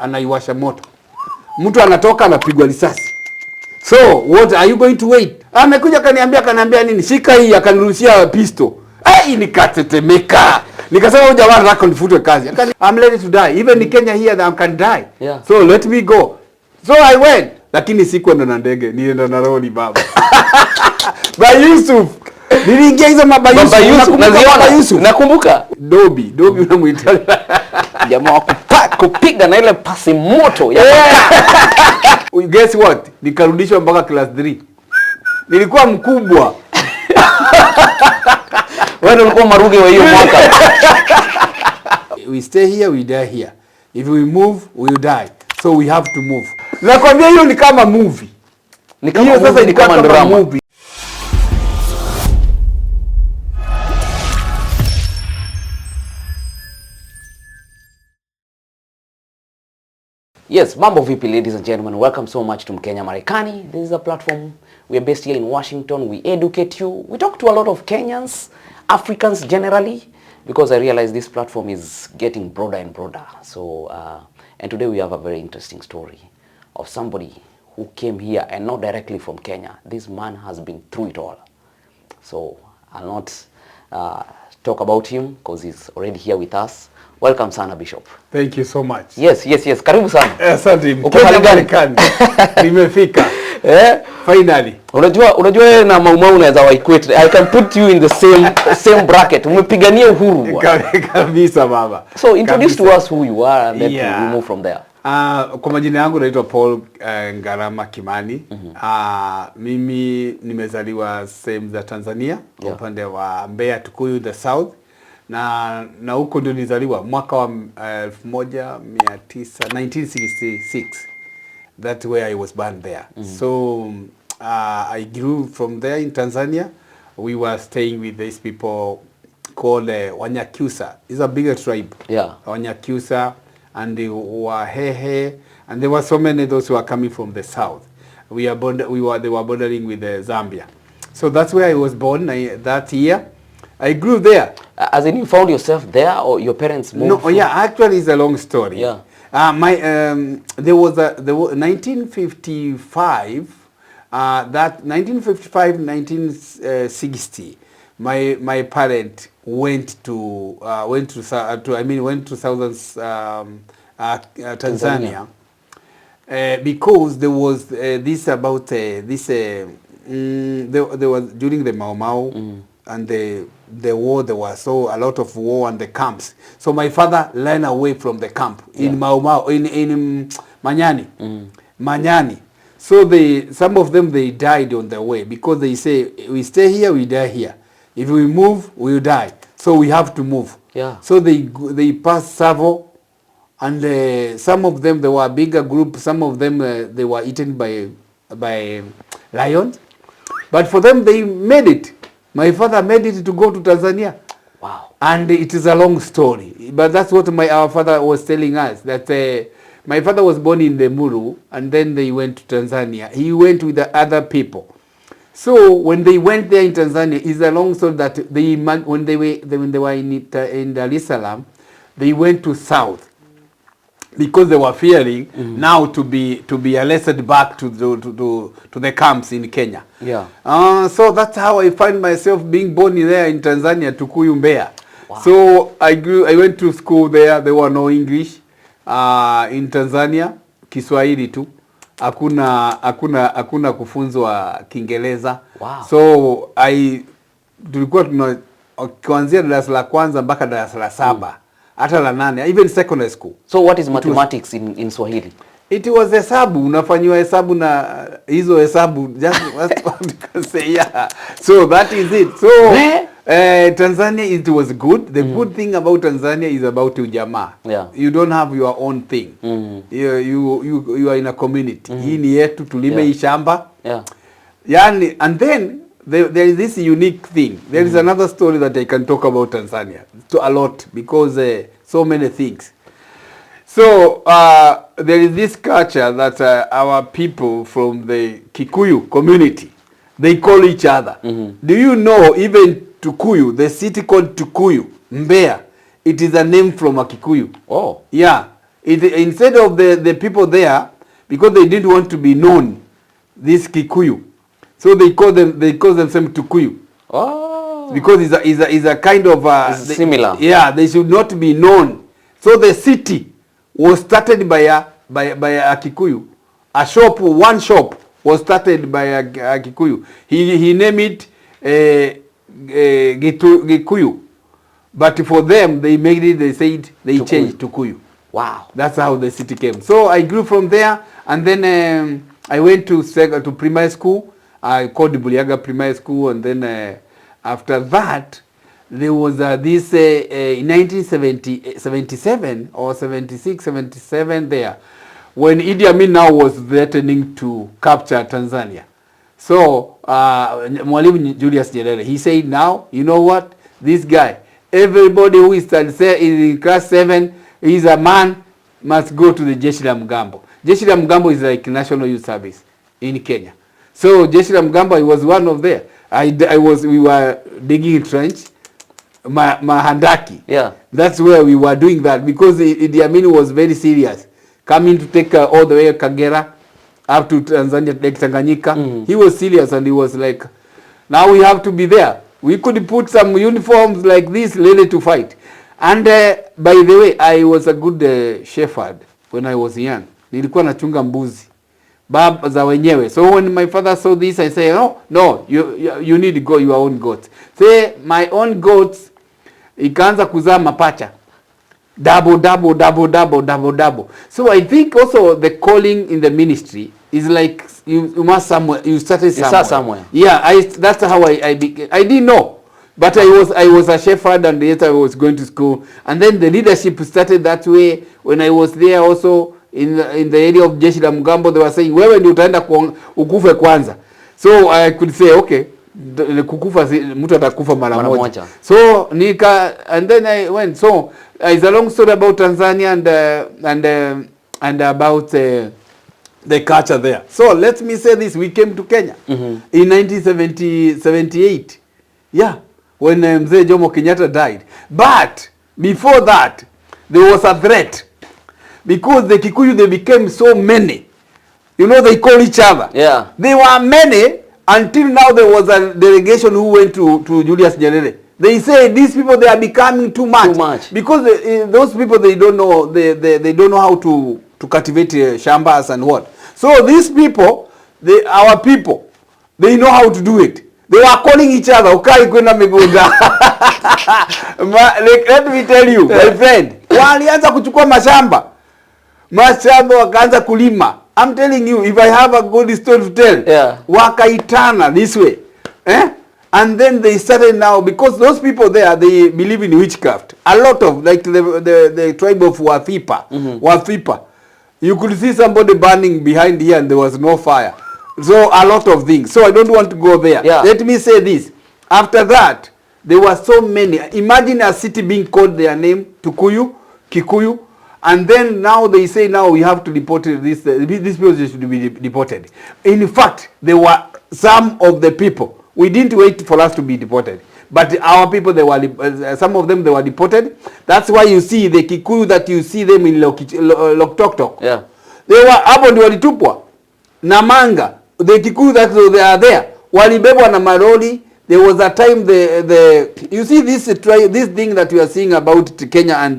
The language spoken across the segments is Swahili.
anaiwasha moto. Mtu anatoka anapigwa risasi. So, what are you going to wait? Amekuja kaniambia nini? Shika hii, akanirushia pistol. Nikatetemeka. Nikasema huyu jamaa anataka kunifutwe kazi. I'm ready to die. Even in Kenya here I can die. Yeah. So let me go. So I went. Lakini sikuenda na ndege, nilienda na roli baba. Ba Yusuf. Niliingia hizo Baba Yusuf. Nakumbuka. Dobi unamuita. Jamaa kupiga na ile pasi moto ya Guess what? Nikarudishwa mpaka class 3. Nilikuwa mkubwa. Wewe ulikuwa maruge wa hiyo mwaka. We stay here, we die here. If we move, we'll die. So we have to move. Nakwambia hiyo ni kama movie. Ni kama hiyo sasa ni kama drama. Movie. Yes, mambo vipi ladies and gentlemen, welcome so much to Mkenya Marekani. This is a platform, we are based here in Washington, we educate you, we talk to a lot of Kenyans, Africans generally, because I realize this platform is getting broader and broader. So, and today we have a very interesting story of somebody who came here and not directly from Kenya. This man has been through it all. So, I'll not talk about him because he's already here with us. Welcome sana Bishop. Thank you so much. Yes. Karibu sana. Asante. Mkenya American. Nimefika. Finally. Unajua na Maumau unaweza waequate. I can put you in the same bracket. Umepigania uhuru. Kabisa baba. So introduce to us who you are and then we move from there. Kwa majina yangu naitwa Paul Ngarama Kimani. Mimi nimezaliwa sehemu za Tanzania, upande wa Mbeya, Tukuyu, the South. Na huko ndio nilizaliwa mwaka wa 1966. That's where I was born there. So I grew from there in Tanzania. We were staying with these people called 𝐻𝐻𝐻𝐻. It's a bigger tribe. Yeah. 𝐻𝐻𝐻𝐻 and the 𝐻𝐻𝐻𝐻, and there were so many those who are coming from the south. They were bordering with Zambia. So that's where I was born that year. I grew there. As in you found yourself there or your parents moved? No, yeah, actually it's a long story. Yeah. There was 1955, 1960, my parent went to southern Tanzania. Because there was this about there was during the Mau and the war, there was a lot of war and the camps. So my father ran away from the camp in Mau in Manyani. Manyani. So some of them they died on the way because they say we stay here, we die here. If we move, we'll die. So we have to move. Yeah. So they passed Savo, and some of them, they were a bigger group. Some of them they were eaten by lions. But for them, they made it. My father made it to go to Tanzania. Wow. And it is a long story. But that's what our father was telling us, that my father was born in the Muru, and then they went to Tanzania. He went with the other people. So when they went there in Tanzania, it's a long story that when they were in Dar es Salaam, they went to south because they were fearing now to be arrested back to the camps in Kenya. Yeah. So that's how I find myself being born there in Tanzania, Tukuyu, Mbeya. Wow. So I went to school there. There were no English in Tanzania, Kiswahili tu. Hakuna kufunzwa Kiingereza. Wow. So tulikuwa kuanzia darasa la kwanza mpaka darasa la 7. Hata la 8, even secondary school. So what is mathematics in Swahili? It was hesabu, unafanywa hesabu na hizo hesabu, just what you can say, yeah. So that is it. So Tanzania, it was good. The good thing about Tanzania is about ujamaa. Yeah. You don't have your own thing. You are in a community. Hii ni yetu, tulime hii shamba. Yeah. Yani, and then there is this unique thing. There is another story that I can talk about Tanzania a lot because so many things. So there is this culture that our people from the Kikuyu community, they call each other. Do you know even Tukuyu, the city called Tukuyu, Mbeya, it is a name from a Kikuyu. Oh. Yeah. instead of the people there, because they didn't want to be known, this Kikuyu, so they call themselves Tukuyu. Oh. Because it's a kind of similar. Yeah, they should not be known. So the city was started by a Kikuyu. One shop was started by a Kikuyu. He named it Gikuyu. But for them, they made it, they said, they Tukuyu. changed Tukuyu. Wow. That's how the city came. So I grew from there, and then I went to primary school. I called Buliaga Primary School, and then after that, there was this in 1977 or 76, 77 there, when Idi Amin now was threatening to capture Tanzania. So Mwalimu Julius Nyerere, he said, now, you know what, this guy, everybody who is in class 7, he's a man, must go to the Jeshi la Mgambo. Jeshi la Mgambo is like National Youth Service in Kenya. So Jeshi la Mgambo, I was one of there. We were digging a trench, Mahandaki. Yeah. That's where we were doing that, because Idi Amin was very serious, coming to take all the way Kagera up to Tanzania, Lake Tanganyika. He was serious, and he was like, now we have to be there. We could put some uniforms like this really to fight. And by the way, I was a good shepherd when I was young. Nilikuwa nachunga mbuzi baba za wenyewe. So when my father saw this, I say, no, you need to go your own goats. Say my own goats ikaanza kuzaa mapacha. Double. So I think also the calling in the ministry is like you must somewhere, you started somewhere. Yeah, that's how I became. I didn't know, but I was a shepherd, and later I was going to school, and then the leadership started that way. When I was there also in the area of Jeshi la Mgambo, they were saying, wewe ndio utaenda ukufe kwanza. So I could say, okay, kukufa mtu atakufa mara moja. So and then I went. So it's a long story about Tanzania and about the culture there. So let me say this: we came to Kenya in 1978. Yeah, when Mzee Jomo Kenyatta died. But before that, there was a threat, because the Kikuyu, they became so many. You know, they call each other. Yeah. They were many until now. There was a delegation who went to Julius Nyerere. They say these people, they are becoming too much. Because those people, they don't know they don't know how to cultivate shambas and what. So these people, our people, they know how to do it. They were calling each other, Ukai kwenda Migunda. Let me tell you, my friend, walianza kuchukua mashamba wakaanza kulima. I'm telling you, if I have a good story to tell, wakaitana this way. And then they started now, because those people there, they believe in witchcraft. A lot of, like the tribe of Wafipa. You could see somebody burning behind here and there was no fire. So a lot of things. So I don't want to go there. Yeah. Let me say this. After that, there were so many. Imagine a city being called their name, Tukuyu, Kikuyu. And then now they say, now we have to deport this. These people should be deported. In fact, there were some of the people. We didn't wait for us to be deported. But our people, some of them, they were deported. That's why you see the Kikuyu that you see them in Loktoktok. Yeah. They were hapo ndio walitupwa. Namanga, the Kikuyu that they are there, walibebwa na maroli. There was a time you see this thing that we are seeing about Kenya and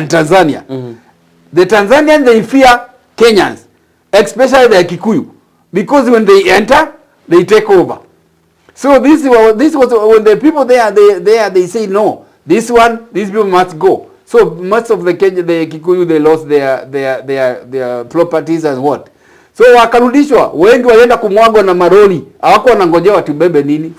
Tanzania. The Tanzanians, they fear Kenyans, especially the Kikuyu, because when they enter, they take over. So this was when the people there they say no, these people must go. So much of the Kikuyu, they lost their properties and what. So wakarudishwa, wengi walienda kumwagwa na maroli. Hawako wanangojea watubebe nini?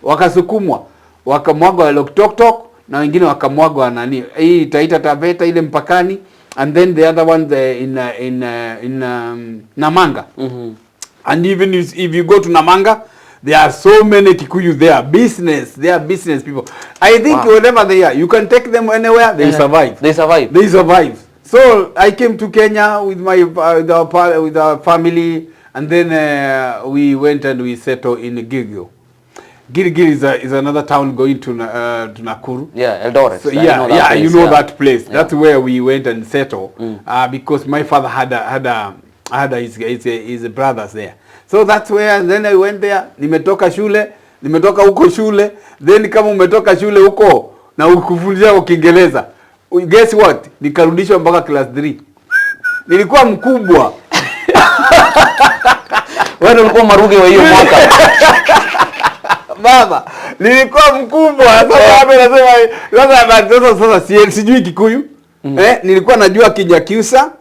Wakasukumwa. Wakamwagwa Loktoktok na wengine wakamwagwa nani? Hii Taita Taveta ile mpakani, and then the other one in Namanga. And even if you go to Namanga, there are so many Kikuyu there. They are business people. I think whenever they are, you can take them anywhere, they survive. They survive. So I came to Kenya with our family, and then we went and we settled in Gilgil. 𝐿𝐷 is another town going to Nakuru. Yeah, Eldoret. So, you know that place. That's where we went and settled because my father had his brothers there. So that's where, then I went there. Nimetoka huko shule. Then kama umetoka shule huko na ukufundisha Kiingereza, guess what? Nikarudishwa mpaka class 3. Nilikuwa mkubwa. Wewe ulikuwa maruge wa hiyo mwaka. Baba, nilikuwa mkubwa. Sasa sijui Kikuyu. Nilikuwa najua Kinyakyusa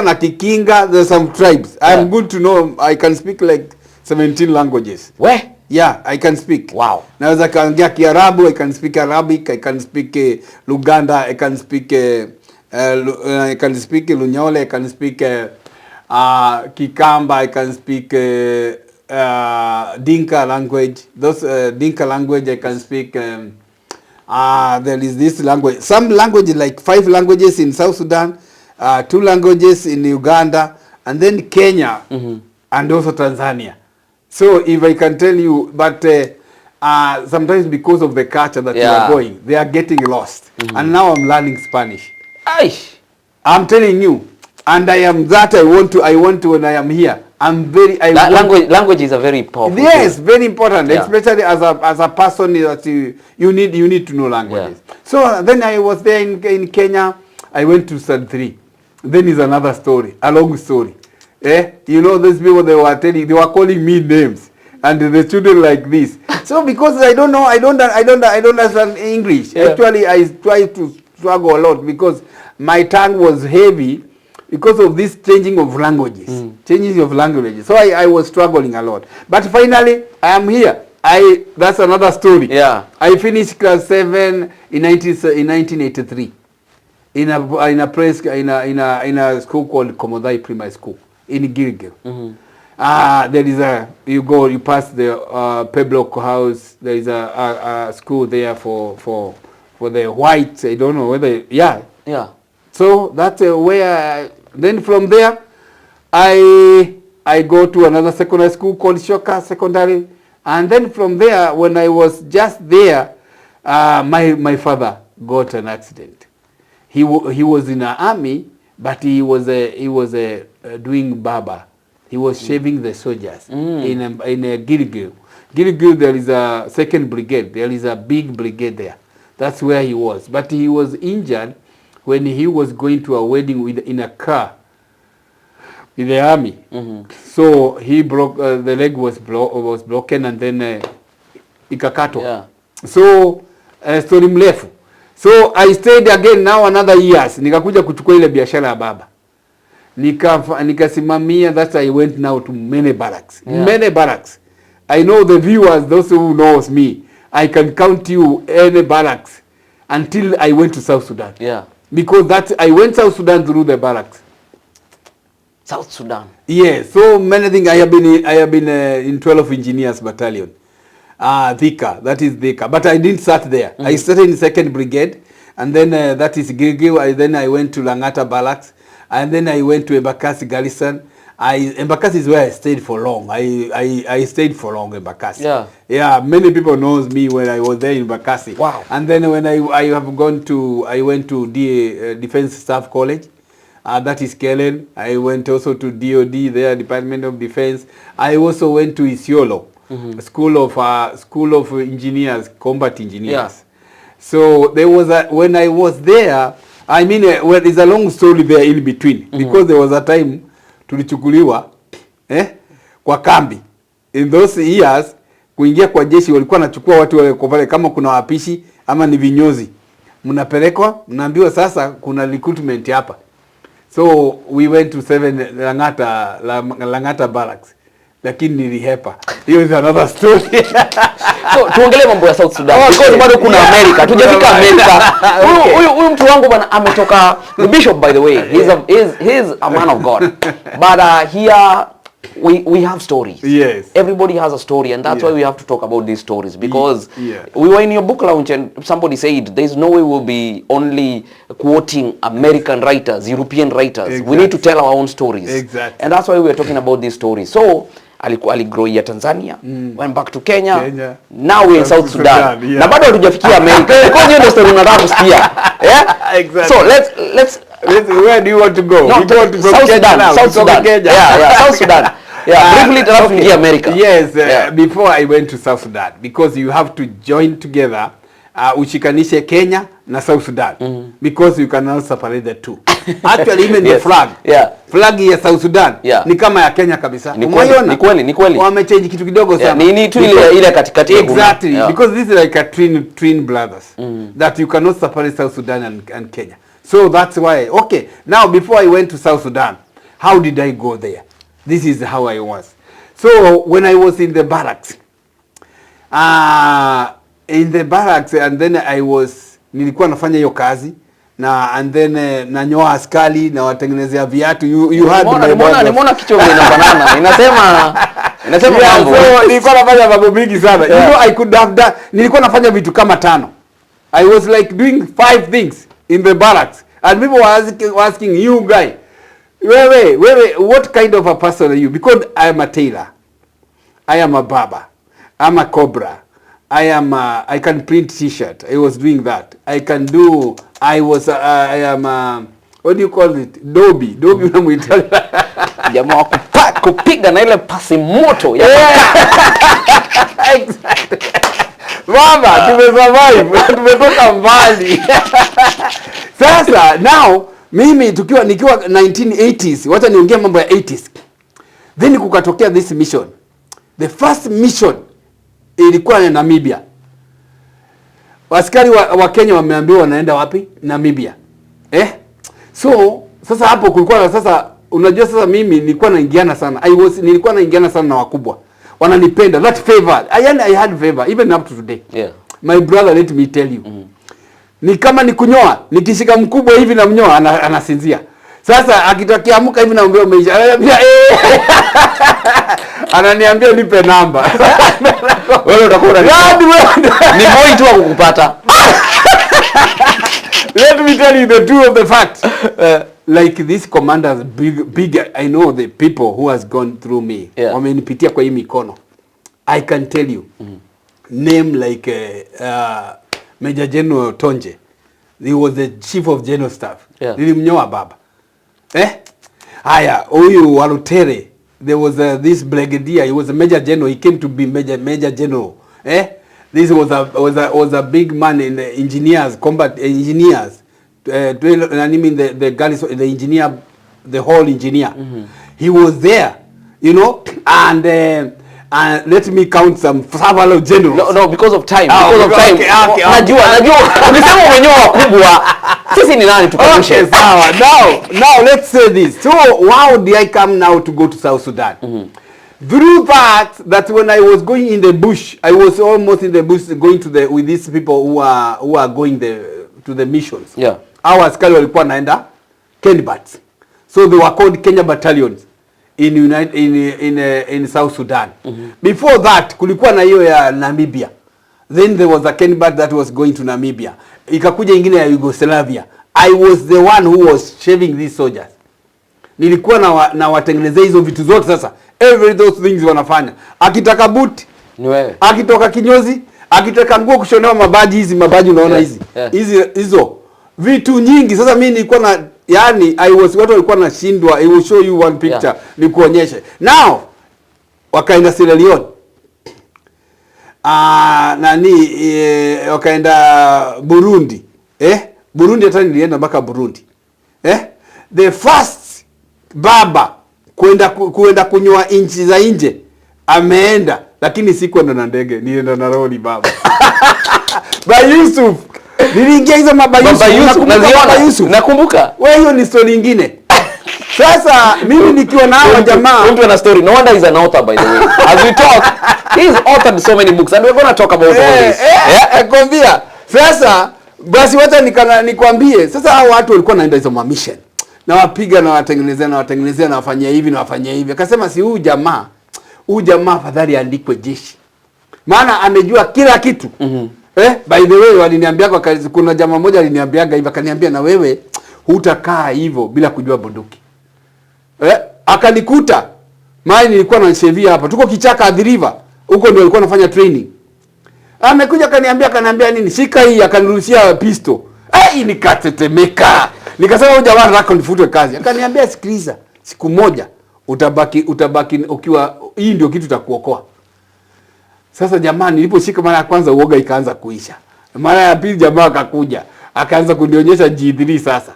na Kikinga. There's some tribes. I'm good to know. I can speak like 17 languages. Where? Yeah, I can speak. Wow. Naweza kaongea Kiarabu, I can speak Arabic, I can speak Luganda, I can speak Lunyole, I can speak Kikamba, I can speak Dinka language. Those Dinka language I can speak. There is this language. Some languages, like 5 languages in South Sudan, 2 languages in Uganda, and then Kenya, and also Tanzania. So if I can tell you, but sometimes because of the culture that you are going, they are getting lost. And now I'm learning Spanish. Aish. I'm telling you, and I am that I want to when I am here. I'm very. Language is a very powerful. Yes, thing. Very important, especially as a person that you need to know languages. Yeah. So then I was there in Kenya. I went to Stand 3. Then is another story, a long story. You know, these people, they were calling me names, and the children like this. So because I don't know, I don't understand English. Yeah. Actually, I try to struggle a lot because my tongue was heavy because of this changing of languages. So I was struggling a lot. But finally, I am here. That's another story. Yeah. I finished class 7 in 1983 in a school called 𝐻𝐻𝐲 Primary School in 𝐷𝐷. There is you pass the P-block house. There is a school there for the whites. I don't know whether yeah. So that's where then from there I go to another secondary school called Shoka Secondary, and then from there, when I was just there, my father got an accident. He was in the army, but he was doing barber. He was shaving the soldiers in a 𝐷𝐷. 𝐷𝐷, there is a 2nd brigade. There is a big brigade there. That's where he was. But he was injured when he was going to a wedding in a car in the army. So he broke, the leg was broken, and then ikakatwa. Yeah. So story mrefu. So I stayed again now another years. Nikakuja kuchukua ile biashara ya baba. Nikasimamia that I went now to many barracks. Yeah. Many barracks. I know the viewers, those who knows me, I can count you any barracks until I went to South Sudan. Yeah. Because I went South Sudan through the barracks. South Sudan. Yes, so many things. I have been in 12 Engineers Battalion. Thika, that is Thika. But I didn't start there. I started in 2nd Brigade, and then that is 𝐷𝐷. Then I went to Langata Barracks, and then I went to Embakasi Garrison. Embakasi is where I stayed for long. I stayed for long in Embakasi. Yeah. Yeah, many people knows me when I was there in Embakasi. Wow. And then when I went to Defense Staff College. That is Kellen. I went also to DOD, there, Department of Defense. I also went to Isiolo, School of Engineers, Combat Engineers. Yeah. So there was when I was there, I mean, there's a long story there in between, because there was a time tulichukuliwa kwa kambi. In those years, kuingia kwa jeshi walikuwa nachukua watu wale pale, kama kuna wapishi ama ni vinyozi. Mnapelekwa, mnaambiwa sasa kuna recruitment hapa. So we went to 7 Langata Barracks. Lakini nilihepa. Hiyo is another story. So tuongelee mambo ya South Sudan. Because bado kuna America. Tujafika America. Huyu mtu wangu bana ametoka, the bishop by the way. He's a man of God. But here we have stories. Yes. Everybody has a story, and that's why we have to talk about these stories, because we were in your book launch and somebody said there's no way we'll be only quoting American writers, European writers. Exactly. We need to tell our own stories. Exactly. And that's why we're talking about these stories. So aligrow ya Tanzania, went back to Kenya. Now we're in South Sudan. Yeah. Na bado hatujafikia America. Because hiyo ndio story tunataka kusikia. Yeah? Exactly. So let's where do you want to go? No, we go to South Sudan. now. South Sudan. Yeah, South Sudan. Yeah, briefly okay. America. Yes, before I went to South Sudan, because you have to join together, ushikanishe Kenya na South Sudan, because you cannot separate the two. Actually, even the flag, flag ya South Sudan ni kama ya Kenya kabisa. Umeona? Ni kweli. Wamechange kitu kidogo sana. Ni tu ile katikati ya exactly, because this is like a twin brothers that you cannot separate South Sudan and Kenya. So that's why. Okay, now before I went to South Sudan, how did I go there? This is how I was. So when I was in the barracks, and then nilikuwa nafanya hiyo kazi na and then nanyoa askari na watengenezea viatu. You had nimeona kichwa kinafanana. Inasema mambo. So nilikuwa nafanya mambo mingi sana. You know, I could have done, nilikuwa nafanya vitu kama 5. I was like doing 5 things in the barracks, and people were asking you guy, wait, what kind of a person are you? Because I am a tailor, I am a barber, I'm a cobra, I can print t-shirt. I was doing that. I am what do you call it? Dobi unamuita. Jamaa kupiga na ile pasi moto ya exactly. Baba, tumesurvive. Tumetoka mbali. Sasa now mimi nikiwa 1980s, wacha niongea mambo ya 80s. Then kukatokea this mission. The first mission ilikuwa ni Namibia. Askari wa Kenya wameambiwa wanaenda wapi? Namibia. So sasa hapo kulikuwa sasa, unajua sasa mimi nilikuwa naingiana sana. Nilikuwa naingiana sana na wakubwa. Wananipenda, that favor. I had favor even up to today. Yeah. My brother, let me tell you. Ni kama ni kunyoa, nikishika mkubwa hivi na mnyoa anasinzia. Sasa akitokea amka hivi naambia umeisha. Ananiambia ananiambia nipe namba. Wewe utakuwa ni boy tu kukupata. Let me tell you the truth of the facts. Like these commanders, big, I know the people who has gone through me. Wamenipitia kwa hii mikono. I can tell you. Name like Major General Tonje. He was the chief of general staff. Nilimnyoa baba. Haya, huyu Walutere. There was this brigadier. He was a major general. He came to be major general. This was a big man in the engineers, combat engineers. I mean the garrison, the engineer, the whole engineer. He was there, you know, and let me count some several generals. No, because of time. Because of time. Okay. Najua. Ulisema umenyoa kubwa. Sisi ni nani tukumbushe? Okay, sawa. Now let's say this. So how did I come now to go to South Sudan? Through that when I was going in the bush, I was almost in the bush going with these people who are going to the missions. Yeah. Our askari walikuwa naenda Kenbats. So they were called Kenya battalions in South Sudan. Before that kulikuwa na hiyo ya Namibia. Then there was a Kenbat that was going to Namibia. Ikakuja ingine ya Yugoslavia. I was the one who was shaving these soldiers. Nilikuwa na watengenezea hizo vitu zote sasa. Every those things wanafanya. Akitaka buti ni wewe. Akitoka kinyozi, akitaka nguo kushonewa mabaji unaona hizi. Hizo vitu nyingi. Sasa mimi nilikuwa na watu walikuwa nashindwa. I will show you one picture nikuonyeshe. Now wakaenda Sierra Leone. Wakaenda Burundi. Burundi hata nilienda mpaka Burundi. The first baba kuenda kunyoa inchi za nje ameenda, lakini sikwenda na ndege, nilienda na roli baba. Ba Yusuf. Niliingia hizo Baba Yusuf. Nakumbuka. Wewe hiyo ni story nyingine. Sasa mimi nikiwa na hao jamaa, mtu ana story. No wonder he's an author, by the way. As we talk, he's authored so many books and we're going to talk about all this. Nakwambia. Sasa basi wacha nikwambie. Sasa hao watu walikuwa naenda hizo mission. Na wapiga na watengenezea na wafanyia hivi. Akasema si huyu jamaa afadhali andikwe jeshi. Maana amejua kila kitu. By the way waliniambia kuna jamaa mmoja aliniambiaga hivi, akaniambia na wewe hutakaa hivyo bila kujua bunduki. Akanikuta Mimi nilikuwa na shevia hapa. Tuko kichaka 𝐷 huko ndio alikuwa anafanya training. Amekuja kaniambia nini? Shika hii, akanirushia pistol. Nikatetemeka. Nikasema huyu jamaa anataka kunifutwe kazi. Akaniambia sikiliza, siku moja utabaki ukiwa hii ndio kitu takuokoa. Sasa jamani, niliposhika mara ya kwanza uoga ikaanza kuisha. Mara ya pili jamaa akakuja, akaanza kunionyesha G3 sasa.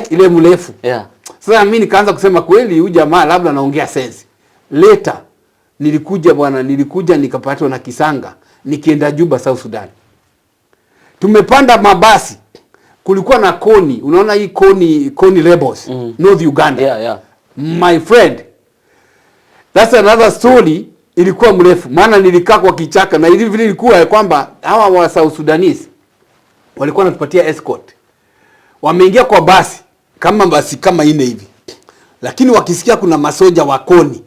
Ile mrefu. Yeah. Sasa mimi nikaanza kusema kweli huyu jamaa labda anaongea sense. Later nilikuja nikapatwa na kisanga nikienda Juba South Sudan. Tumepanda mabasi. Kulikuwa na koni, unaona hii koni rebels, North Uganda. Yeah. My friend. That's another story. Ilikuwa mrefu. Maana nilikaa kwa kichaka na hivi vile ilikuwa kwamba hawa wa South Sudanese walikuwa wanatupatia escort. Wameingia kwa basi kama ine hivi. Lakini wakisikia kuna masoja wa koni.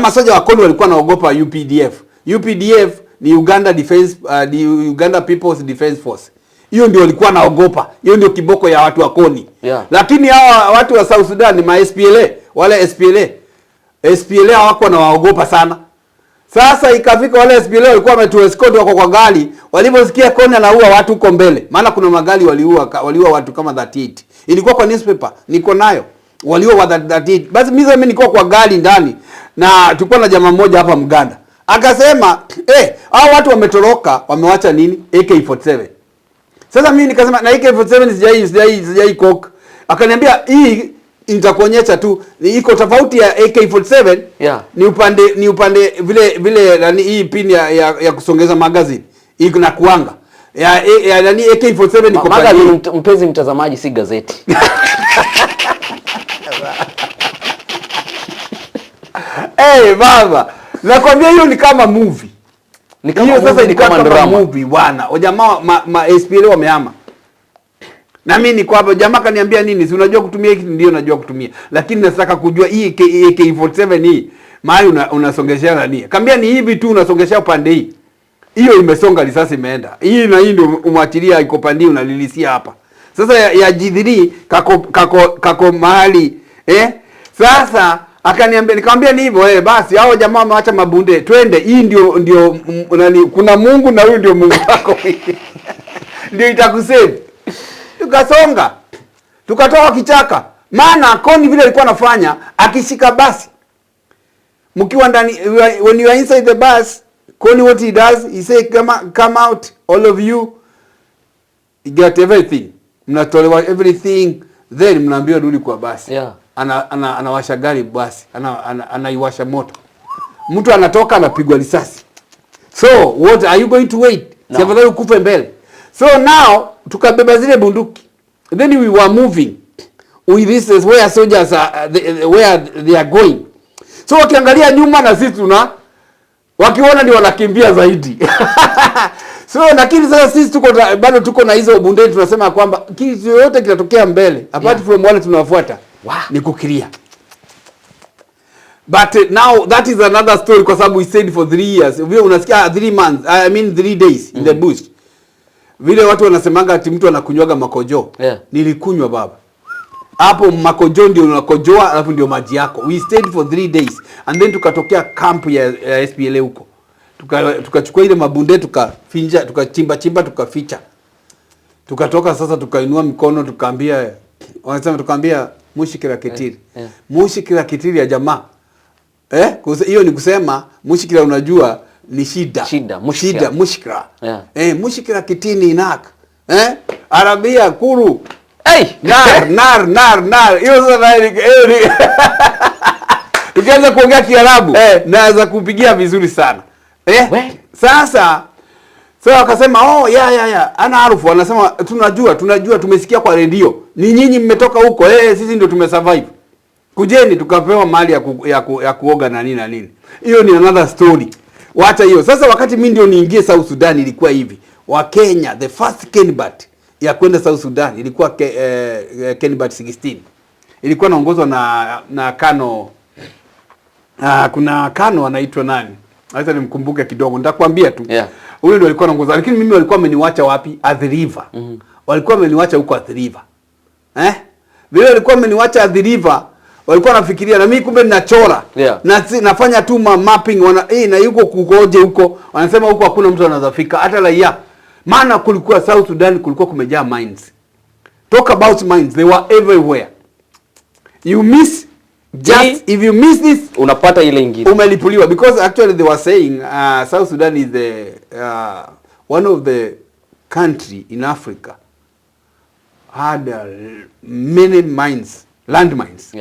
Masoja wa koni walikuwa naogopa UPDF. UPDF ni Uganda People's Defense Force. Hiyo ndio walikuwa naogopa. Hiyo ndio kiboko ya watu wa koni. Yeah. Lakini hawa watu wa South Sudan ni ma SPLA, wale SPLA hawako na waogopa sana. Sasa ikafika wale SPLA walikuwa wametuescort wako kwa gari, waliposikia koni anaua watu huko mbele. Maana kuna magari waliua watu kama 38. Ilikuwa kwa newspaper, niko nayo. Waliua wa 38. Basi mimi nilikuwa kwa gari ndani na tulikuwa na jamaa mmoja hapa Mganda. Akasema, hao watu wametoroka, wamewacha nini? AK47. Sasa mimi nikasema na AK47 sijai cock. Akaniambia hii nitakuonyesha tu iko tofauti ya AK47. Yeah. Ni upande vile nani hii pin ya kusongeza magazine. Iko na kuanga. Ya nani AK47 iko magazine. Mpenzi mtazamaji, si gazeti. Baba. Nakwambia hiyo ni kama movie. Hiyo sasa ni kama movie bwana. Jamaa ma SPLA wamehama. Na mimi niko hapo, jamaa kaniambia nini? Si unajua kutumia hiki? Ndio najua kutumia. Lakini nataka kujua hii AK47 hii. Mahali unasongeshea nani? Kaambia ni hivi tu unasongeshea upande hii. Hiyo imesonga risasi imeenda. Hii na hii ndio umwachilia iko pande unalilisia hapa. Sasa ya G3 kako mahali sasa akaniambia, nikamwambia ni hivyo basi hao jamaa wameacha mabunde. Twende, hii ndio nani, kuna Mungu na huyu ndio Mungu wako. Ndio itakusave. Tukasonga. Tukatoka kichaka. Maana koni vile alikuwa anafanya akishika basi. Mkiwa ndani, when you are inside the bus, koni what he does, he say come out all of you. You get everything. Mnatolewa everything, then mnaambiwa rudi kwa basi. Yeah. Anawasha gari basi, anaiwasha moto. Mtu anatoka anapigwa risasi. So, what are you going to wait? No. Safadhali ukufe mbele. So now tukabeba zile bunduki. Then we were moving with this is where soldiers are where they are going. So wakiangalia nyuma na sisi wakiona ni wanakimbia zaidi. So lakini sasa sisi bado tuko na hizo bunduki, tunasema kwamba kitu yote kitatokea mbele apart from wale tunawafuata. Wow. Ni kukilia. But now that is another story kwa sababu we stayed for 3 years. Vile unasikia 3 months, I mean 3 days in the bush. Vile watu wanasemanga ati mtu anakunywaga makojo. Yeah. Nilikunywa baba. Hapo makojo ndio unakojoa alafu ndio maji yako. We stayed for 3 days and then tukatokea camp ya SPLA huko. Tukachukua ile mabunde tukafinja, tukachimba tukaficha. Tukatoka sasa tukainua mikono tukaambia, wanasema tukaambia mushikira kitiri. Yeah. Mushikira kitiri ya jamaa. Hiyo ni kusema mushikira unajua ni shida. Mushikira. Yeah. Mushikira kitini inak. Arabia kuru. Nar. Hiyo sasa ni tukianza kuongea Kiarabu naweza kupigia vizuri sana. Sasa wakasema ana harufu, wanasema tunajua tumesikia kwa redio. Ni nyinyi mmetoka huko. Sisi ndio tumesurvive. Kujeni tukapewa mali ya kuoga na nini. Hiyo ni another story. Wacha hiyo. Sasa wakati mimi ndio niingie South Sudan ilikuwa hivi. Wa Kenya, the first Kenbat ya kwenda South Sudan ilikuwa Kenbat 16. Ilikuwa naongozwa na Kano. Kuna Kano anaitwa nani? Acha nimkumbuke kidogo. Nitakwambia tu. Yeah. Huyo ndio alikuwa anaongoza. Lakini mimi walikuwa wameniacha wapi? 𝐷. Walikuwa wameniacha huko 𝐷. Vile walikuwa wameniacha 𝐷, walikuwa nafikiria na mimi kumbe ninachora. Na nafanya tu mapping na yuko kukoje huko. Wanasema huko hakuna mtu anaweza fika hata raia. Maana kulikuwa South Sudan kulikuwa kumejaa mines. Talk about mines, they were everywhere. You miss just if you miss this unapata ile ingine. Umelipuliwa because actually they were saying South Sudan is the one of the country in Africa had many mines, land mines.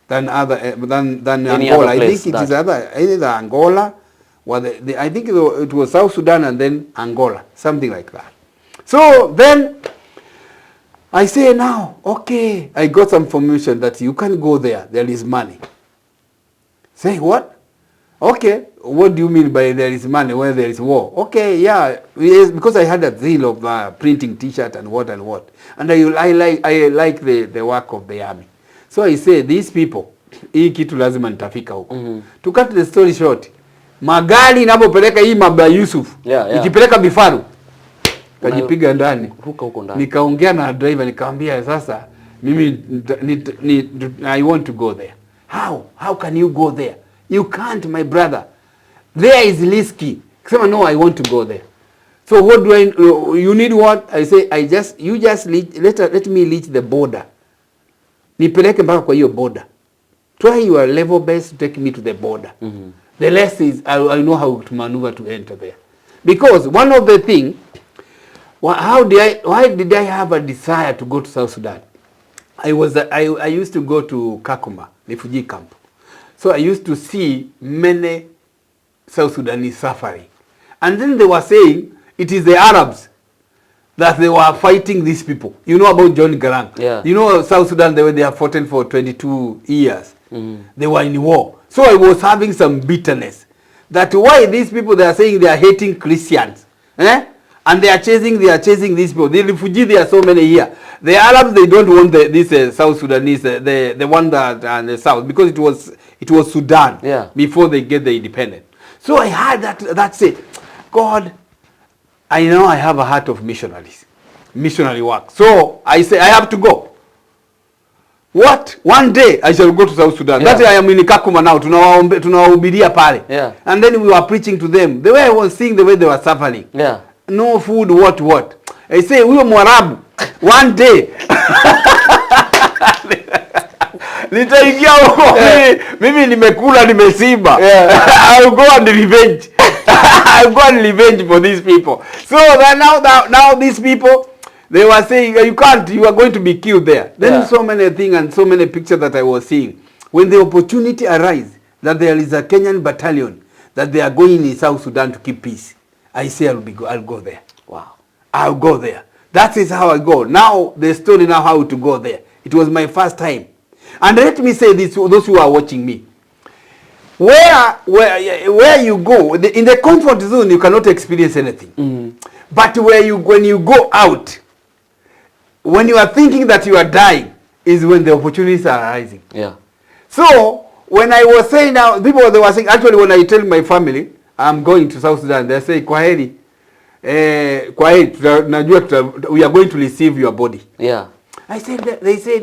Than other than Angola. I think it is either Angola or I think it was South Sudan and then Angola, something like that. So then I say now, okay, I got some information that you can go there. There is money. Say what? Okay, what do you mean by there is money where there is war? Okay, yeah, yes, because I had a zeal of printing T-shirt and what. And I like the work of the army. So I say, these people, hii kitu lazima nitafika huko. To cut the story short, magari inapopeleka hii Maba Yusuf, ikipeleka vifaru, kajipiga ndani. Nikaongea na driver, nikamwambia sasa, mimi I want to go there. How can you go there? You can't, my brother. There is risky. Kusema no, I want to go there. So what do you need what? I say, you just let me reach the border. Nipeleke mpaka kwa hiyo border. Try your level best to take me to the border. The rest is I know how to maneuver to enter there. Because one of the thing, why did I have a desire to go to South Sudan? I used to go to Kakuma refugee camp. So I used to see many South Sudanese suffering. And then they were saying it is the Arabs that they were fighting these people. You know about John Garang. You know South Sudan, they have fought for 22 years. They were in war. So I was having some bitterness. That why these people, they are saying they are hating Christians. And they are chasing these people. The refugees, there are so many here. The Arabs, they don't want this South Sudanese, the one that and the South, because it was Sudan before they get the independence. So I had that say, God, I know I have a heart of missionary work. So I say I have to go. What? One day I shall go to South Sudan. That I am in Kakuma now. Tunawahubiria pale. And then we were preaching to them. The way I was seeing the way they were suffering. No food, what. I say, huyo Mwarabu, one day. Nitaingia huko. Mimi nimekula nimesiba. I'll go and revenge. I'll go and revenge for these people. So now these people, they were saying, you can't, you are going to be killed there. Then so many things and so many pictures that I was seeing. When the opportunity arises that there is a Kenyan battalion that they are going in South Sudan to keep peace, I say I'll go there. Wow. I'll go there. That is how I go. Now the story now how to go there. It was my first time. And let me say this, those who are watching me. Where you go, in the comfort zone, you cannot experience anything. But when you go out, when you are thinking that you are dying, is when the opportunities are arising. So when I was saying now, people they were saying, actually when I tell my family I'm going to South Sudan, they say, kwa heri, najua we are going to receive your body. I said,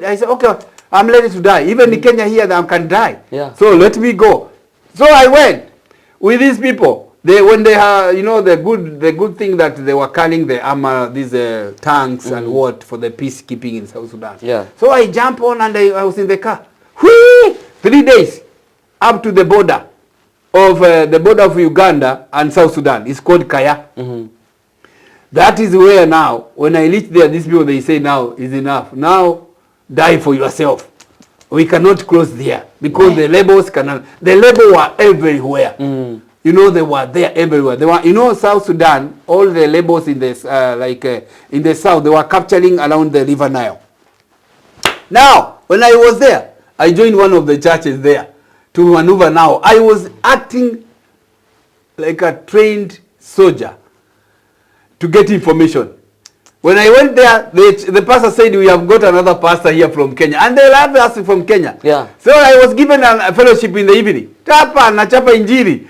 I said, okay, I'm ready to die. Even in Kenya here, I can die. So let me go. So I went with these people. When they have, you know, the good thing that they were carrying the armor, these tanks and what for the peacekeeping in South Sudan. So I jumped on and I was in the car. Whee! 3 days up to the border of Uganda and South Sudan. It's called Kaya. That is where now, when I reach there, these people, they say now is enough. Now, die for yourself. We cannot close there because the labels cannot. The labels were everywhere. You know, they were there everywhere. They were, you know, South Sudan. All the labels in this, in the south, they were capturing around the River Nile. Now, when I was there, I joined one of the churches there to maneuver. Now, I was acting like a trained soldier to get information. When I went there, the pastor said, we have got another pastor here from Kenya. And they loved us from Kenya. So I was given a fellowship in the evening. Nachapa injili.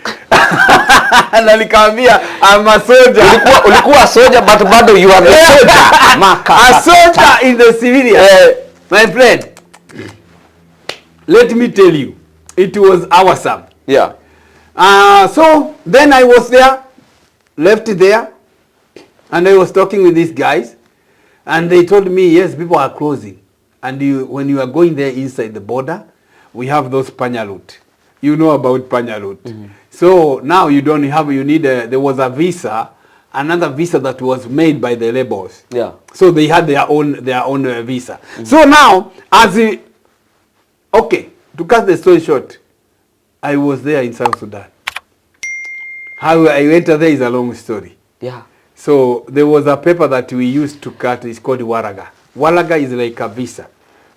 Na nikamwambia, I'm a soldier. Ulikuwa soldier, but bado you are the soldier. A soldier in the civilian. My friend, let me tell you, it was awesome. Yeah. So then I was there, left there, and I was talking with these guys, and they told me, yes, people are closing. And when you are going there inside the border, we have those panya route. You know about panya route. So now you don't have, there was a visa, another visa that was made by the rebels. Yeah. So they had their own visa. So now, okay, to cut the story short, I was there in South Sudan. How I went there is a long story. Yeah. So there was a paper that we used to cut. It's called waraga. Waraga is like a visa.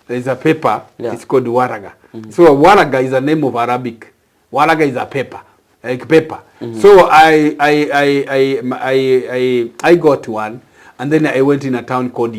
There is a paper. Yeah. It's called waraga. So waraga is a name of Arabic. Waraga is a paper, like paper. So I got one, and then I went in a town called